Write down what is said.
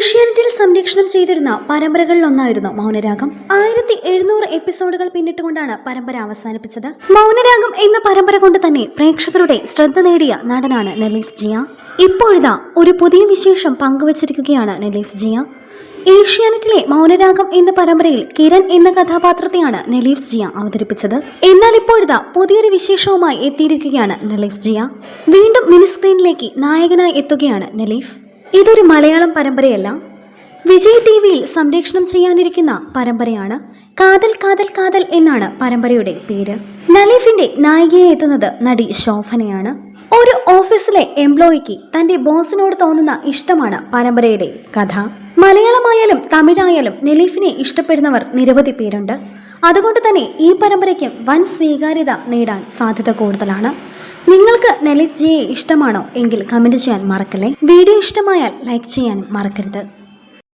ഏഷ്യാനെറ്റിൽ സംരക്ഷണം ചെയ്തിരുന്ന പരമ്പരകളിലൊന്നായിരുന്നു മൗനരാഗം. 1700 എപ്പിസോഡുകൾ പിന്നിട്ടുകൊണ്ടാണ് പരമ്പര അവസാനിപ്പിച്ചത്. മൗനരാഗം എന്ന പരമ്പര കൊണ്ട് തന്നെ പ്രേക്ഷകരുടെ ശ്രദ്ധ നേടിയ നടനാണ് നലീഫ് ജിയ. ഇപ്പോഴിതാ ഒരു പുതിയ വിശേഷം പങ്കുവച്ചിരിക്കുകയാണ് നലീഫ് ജിയ. ഏഷ്യാനെറ്റിലെ മൗനരാഗം എന്ന പരമ്പരയിൽ കിരൺ എന്ന കഥാപാത്രത്തെയാണ് നലീഫ് ജിയ അവതരിപ്പിച്ചത്. എന്നാൽ ഇപ്പോഴിതാ പുതിയൊരു വിശേഷവുമായി എത്തിയിരിക്കുകയാണ് നലീഫ് ജിയ. വീണ്ടും മിനി സ്ക്രീനിലേക്ക് നായകനായി എത്തുകയാണ് നലീഫ്. ഇതൊരു മലയാളം പരമ്പരയല്ല, വിജയ് ടിവിയിൽ സംരക്ഷണം ചെയ്യാനിരിക്കുന്ന പരമ്പരയാണ്. കാതൽ കാതൽ കാതൽ എന്നാണ് പരമ്പരയുടെ പേര്. നലീഫിന്റെ നായികയായി എത്തുന്നത് നടി ശോഭനയാണ്. ഒരു ഓഫീസിലെ എംപ്ലോയിക്ക് തന്റെ ബോസിനോട് തോന്നുന്ന ഇഷ്ടമാണ് പരമ്പരയുടെ കഥ. മലയാളമായാലും തമിഴായാലും നലീഫിനെ ഇഷ്ടപ്പെടുന്നവർ നിരവധി പേരുണ്ട്. അതുകൊണ്ട് തന്നെ ഈ പരമ്പരയ്ക്കും വൻ സ്വീകാര്യത നേടാൻ സാധ്യത കൂടുതലാണ്. നിങ്ങൾക്ക് നലീഫ് ജിയെ ഇഷ്ടമാണോ എങ്കിൽ കമന്റ് ചെയ്യാൻ മറക്കല്ലേ. വീഡിയോ ഇഷ്ടമായാൽ ലൈക്ക് ചെയ്യാൻ മറക്കരുത്.